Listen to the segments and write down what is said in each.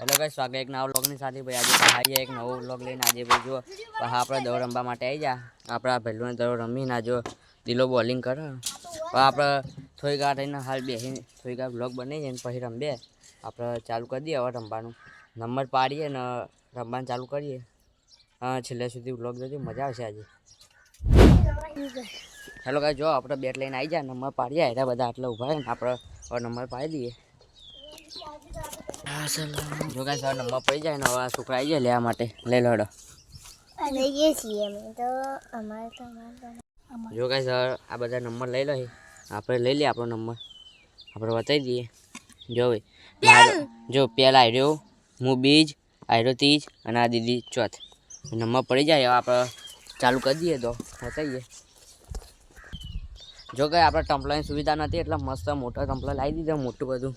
Hello guys, स्वागत है एक नवा व्लॉग ની સાથે ભાઈ આજે પહાડીએ એક નવો વ્લોગ લઈને આજે ભાઈ જો આપણે દોડ રમવા માટે આવી જા આપણા ભેલુને દોડ રમીને જો દિલો બોલિંગ કરે આપણે થોડી વાર રહીને હાલ બેસીને થોડી વાર વ્લોગ બની જાય પછી રમબે આપણે ચાલુ કરી દઈએ હવે રમવાનું નંબર પાડીએ ને રમવાનું ચાલુ કરીએ છેલ્લે સુધી વ્લોગ જોજો મજા આવશે આજે। હેલો ગાઈસ, જો આપણે બેટ લઈને આવી જા નંબર પાડીએ એટલા બધા આટલા ઊભા છે ને આપણે હવે નંબર પાડી દઈએ। જો ગાઈસ હવે નંબર પડી જાય ને હવે છોકરા આવી જાય લેવા માટે લઈ લો હેડો લઈએ છીએ અમે તો અમારે તો જો ગાઈસ આ બધા નંબર લઈ લો આપણે લઈ લઈએ આપણો નંબર આપણે બતાવી દઈએ। જો ભાઈ જો પહેલા આવ્યો હું બીજ આવ્યો ત્રીજ અને આ દીદી ચોથ નંબર પડી જાય હવે આપણે ચાલુ કરી દઈએ તો બતાવીએ। જો કે આપણે ટમ્પલાની સુવિધા નથી એટલે મસ્ત મોટા ટમ્પલા લાવી દીધા મોટું બધું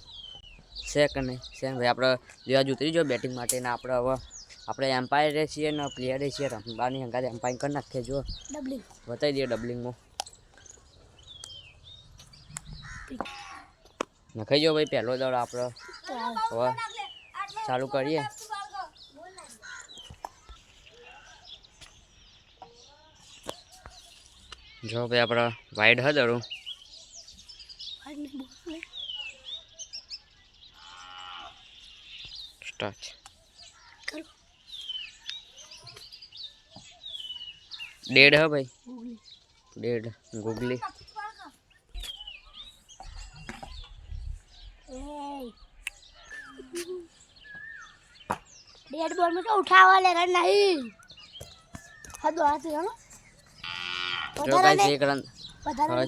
છે કે નહીં છે ભાઈ આપણે જેવા જ ઉતરી જો બેટિંગ માટે ને આપણે હવે આપણે એમ્પાયર છીએ ને પ્લેયર છીએ રમવાની હંગાત એમ્પાયર કરી નાખીએ જો બતાવી દઈએ ડબલિંગમાં નખાઈ જો ભાઈ પહેલો દોડ આપણે હવે ચાલુ કરીએ। જો ભાઈ આપણે વાઇડ હ દડું સ્ટાર્ટ डेढ़ है भाई डेढ़ गुगली डेढ़ बॉल में तो उठावा ले रहा नहीं हद आती है जो गाइस एक रन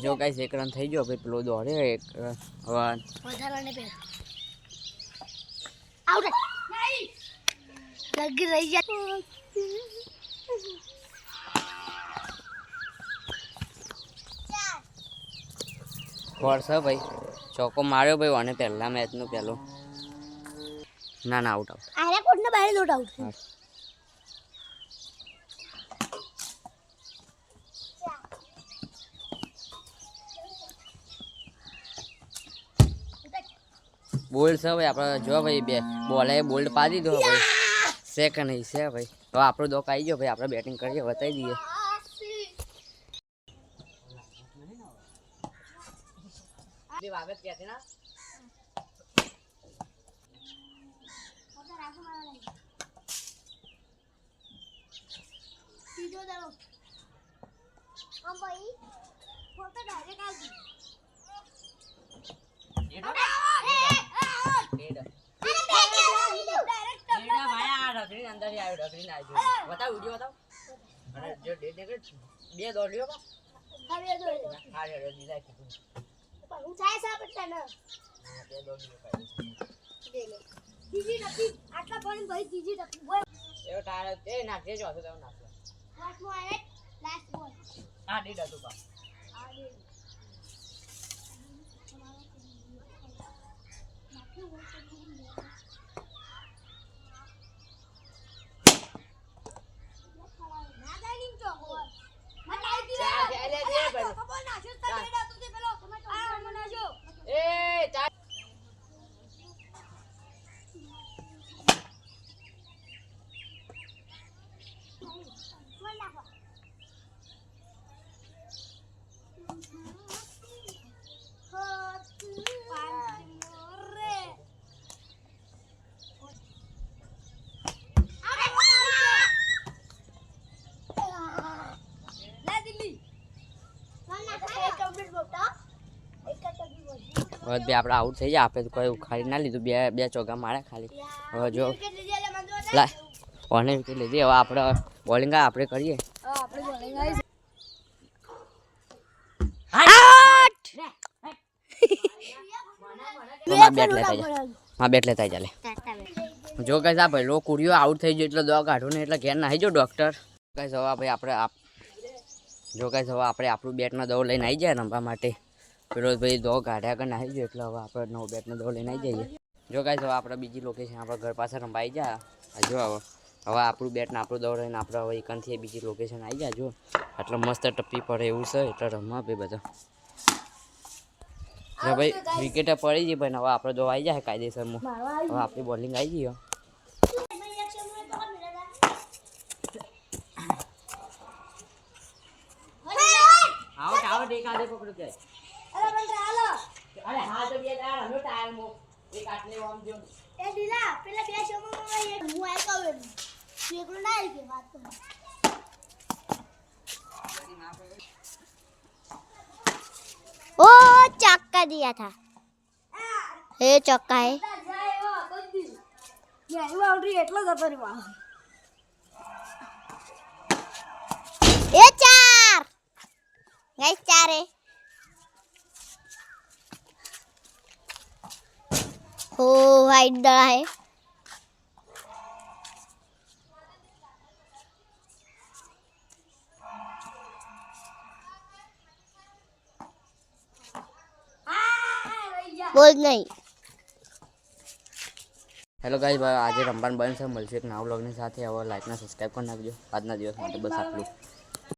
जो गाइस एक रन થઈ ગયો ભાઈ પેલો દોડે એક હવે વધારાને પે આઉટ નહીં લગી રહી જાય વર્ષ ભાઈ ચોકો માર્યો ભાઈ અને પહેલા મેચ નું પહેલો ના ના આઉટ આઉટ આરે કોડને બહાર દોડ આઉટ બોલ્ડ છે ભાઈ આપણે જો ભાઈ બે બોલે બોલ્ડ પાડી દીધો ભાઈ સેકન્ડ નહીં છે ભાઈ હવે આપણો દોક આવી ગયો ભાઈ આપણે બેટિંગ કરીએ બતાવી દઈએ। વાગત ક્યાં ના સીધો દાડો આમ ભાઈ ફોટો ડાયરેક્ટ આવજી બે દોડ્યો હું ચાય સાબ એટલે બીજી નથી આટલા પણ ભાઈ બીજી નથી બોલ એવો ટાયર એ નાખે જો હશે તો નાખો લાસ્ટ બોલ લાસ્ટ બોલ હા ડીડ હતું બા આ દે હવે બે આપણે આઉટ થઈ જાય આપણે તો કોઈ ઉખાડી ના લીધું બે બે ચોગ્ગા મારે ખાલી હવે જો લા ઓને વિકેટ લીધી હવે આપણે બોલિંગ આપણે કરીએ આપણે બોલિંગ આવી માં બેટ લેતા ચાલે જો ગાઈસ આ ભાઈ લો કુડિયો આઉટ થઈ ગયો એટલે દવા કાઢો ને એટલે ઘેર નાહી જો ડોક્ટર ગાઈસ હવે ભાઈ આપણે જો ગાઈસ હવે આપણે આપણું બેટનો દો લઈને આવી જાય રમવા માટે પેલો ભાઈ દો કાઢ્યા કે નાહી ગયો એટલે હવે આપણે નવો બેટનો દો લઈને આવી જઈએ। જો ગાઈસ હવે આપણે બીજી લોકેશન આપણા ઘર પાસે રમવા આવી જાય જો હવે આપણું બેટ ને આપણું દો લઈને આપણે હવે એકનથી બીજી લોકેશન આવી જાય જો એટલે મસ્ત ટપ્પી પડે એવું છે એટલે રમવા ભાઈ બધા જો ભાઈ વિકેટ પડી ગઈ પણ હવે આપણે દો આવી જાય કાયદેસરમાં હવે આપણી બોલિંગ આવી ગઈ કાલે પકડો કે અરે પણ હાલો અરે હા તો બે દાડા નો ટાયર મો એક આટલે આમ જો એ દીલા પેલા બે શોમાં એક હું આઈ કહું એકલો ના આવી કે વાત તો ओ चक्का दिया था ये चक्का है ये बाउंड्री એટલો જ હતો રે વાહ એ ચાર ગાઈસ ચાર है हो वाइट दड़ा है बोल नहीं હેલો ગાઈસ આજે રમવાનું બંધ છે મળશે એક નવા વ્લોગની સાથે હવે લાઈક ને સબસ્ક્રાઇબ કરી નાખજો આજના દિવસ માટે બસ આટલું